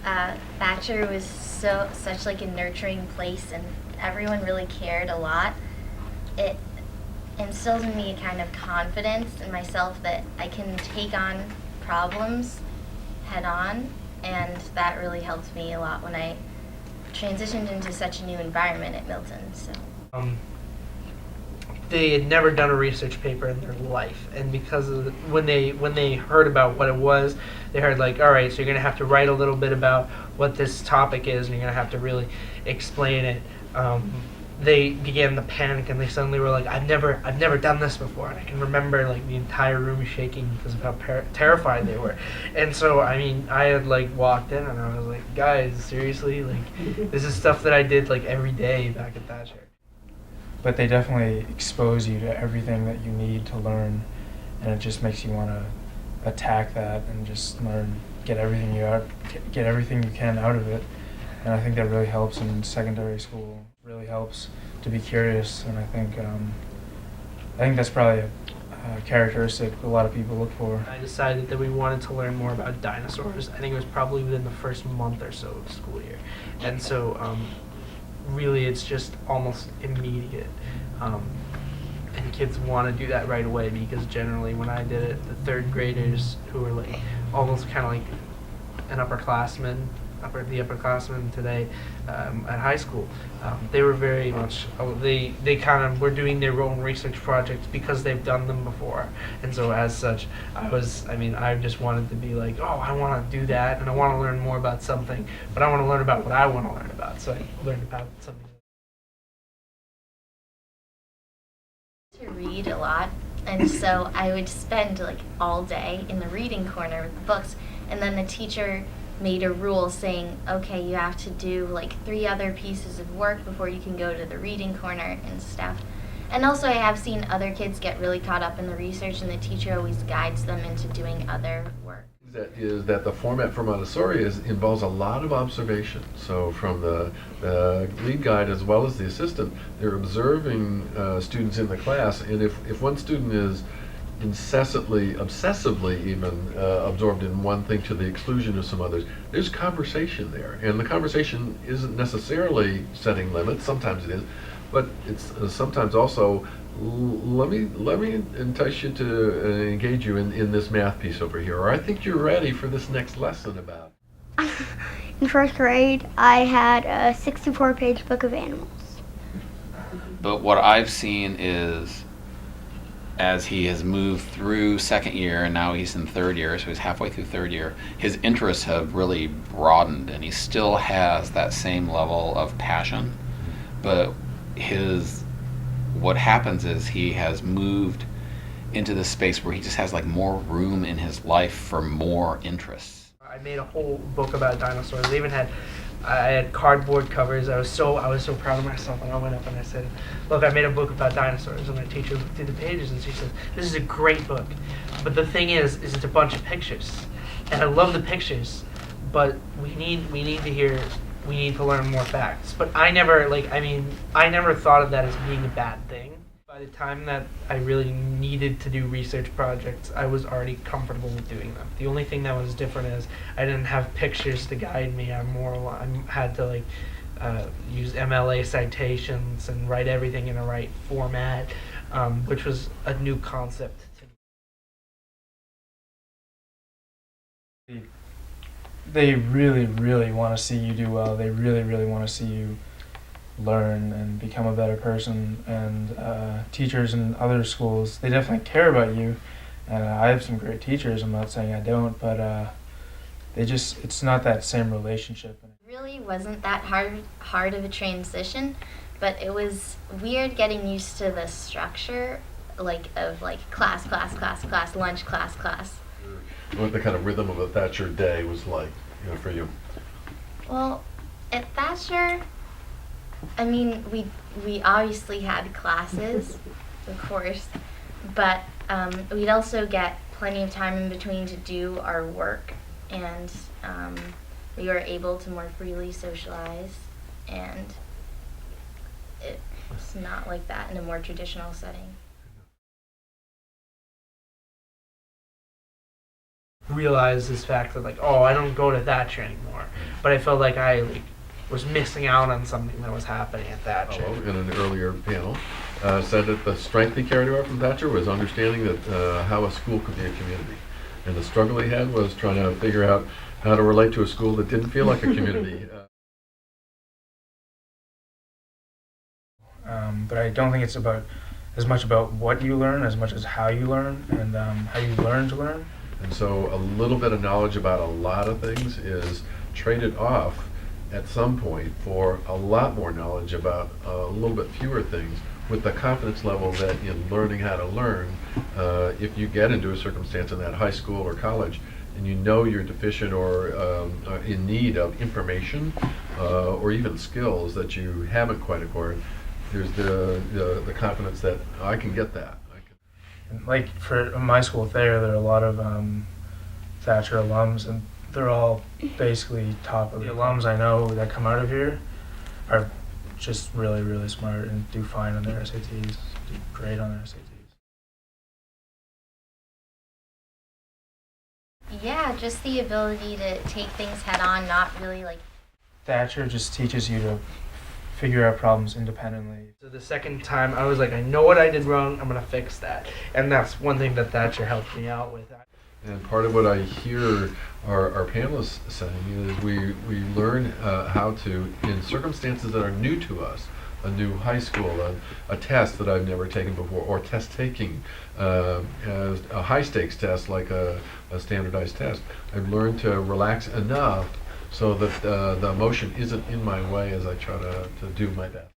Thacher was such like a nurturing place, and everyone really cared a lot. It instills in me a kind of confidence in myself that I can take on problems head on, and that really helped me a lot when I transitioned into such a new environment at Milton. So. They had never done a research paper in their life, and because of when they heard about what it was, they heard like, all right, so you're gonna have to write a little bit about what this topic is, and you're gonna have to really explain it. They began to panic, and they suddenly were like, I've never done this before, and I can remember like the entire room shaking because of how terrified they were. And so I mean, I had like walked in, and I was like, guys, seriously, like this is stuff that I did like every day back at Thacher. But they definitely expose you to everything that you need to learn, and it just makes you want to attack that and just learn, get everything you can out of it. And I think that really helps in secondary school. It really helps to be curious, and I think that's probably a characteristic a lot of people look for. I decided that we wanted to learn more about dinosaurs. I think it was probably within the first month or so of the school year, and so. Really, it's just almost immediate, and kids want to do that right away because generally when I did it, the third graders who were like almost kind of like the upperclassmen today at high school, they were very much they kind of were doing their own research projects because they've done them before, and so as such, I just wanted to be like, oh, I want to do that, and I want to learn more about something, but I want to learn about what I want to learn about, so I learned about something. To read a lot, and so I would spend like all day in the reading corner with the books, and then the teacher made a rule saying, okay, you have to do like 3 other pieces of work before you can go to the reading corner and stuff. And also I have seen other kids get really caught up in the research, and the teacher always guides them into doing other work. Is that the format for Montessori involves a lot of observation. So from the lead guide as well as the assistant, they're observing students in the class, and if one student is incessantly, obsessively even absorbed in one thing to the exclusion of some others, there's conversation there, and the conversation isn't necessarily setting limits. Sometimes it is, but it's sometimes also let me entice you to engage you in this math piece over here, or I think you're ready for this next lesson about. In first grade, I had a 64-page book of animals. But what I've seen is, as he has moved through second year and now he's in third year, so he's halfway through third year, his interests have really broadened, and he still has that same level of passion, but what happens is he has moved into this space where he just has like more room in his life for more interests. I made a whole book about dinosaurs. I had cardboard covers. I was so proud of myself, and I went up and I said, look, I made a book about dinosaurs. And my teacher looked through the pages and she said, this is a great book, but the thing is it's a bunch of pictures, and I love the pictures, but we need to learn more facts. But I never thought of that as being a bad thing. By the time that I really needed to do research projects, I was already comfortable with doing them. The only thing that was different is I didn't have pictures to guide me. I had to use MLA citations and write everything in the right format, which was a new concept to me. They really, really want to see you do well. They really, really want to see you learn and become a better person. And teachers in other schools, they definitely care about you. And I have some great teachers. I'm not saying I don't, but it's not that same relationship. It really wasn't that hard of a transition, but it was weird getting used to the structure, of class, lunch, class. What the kind of rhythm of a Thacher day was like, for you? Well, at Thacher, we obviously had classes, of course, but we'd also get plenty of time in between to do our work, and we were able to more freely socialize, and it's not like that in a more traditional setting. realize this fact that like, oh, I don't go to Thacher anymore. But I felt like I was missing out on something that was happening at Thacher. In an earlier panel, said that the strength he carried over from Thacher was understanding that how a school could be a community. And the struggle he had was trying to figure out how to relate to a school that didn't feel like a community. But I don't think it's about as much about what you learn as much as how you learn and how you learn to learn. And so a little bit of knowledge about a lot of things is traded off at some point for a lot more knowledge about a little bit fewer things, with the confidence level that in learning how to learn, if you get into a circumstance in that high school or college and you know you're deficient or in need of information or even skills that you haven't quite acquired, there's the confidence that I can get that. And like for my school there are a lot of Thacher alums, and they're all basically top of the alums I know that come out of here are just really, really smart and do fine on their SATs, do great on their SATs. Yeah, just the ability to take things head on, not really like. Thacher just teaches you to figure out problems independently. So the second time, I was like, I know what I did wrong. I'm gonna fix that, and that's one thing that Thacher helped me out with. And part of what I hear our panelists saying is we learn how to, in circumstances that are new to us, a new high school, a test that I've never taken before, or test taking, a high stakes test like a standardized test. I've learned to relax enough so that the emotion isn't in my way as I try to do my best.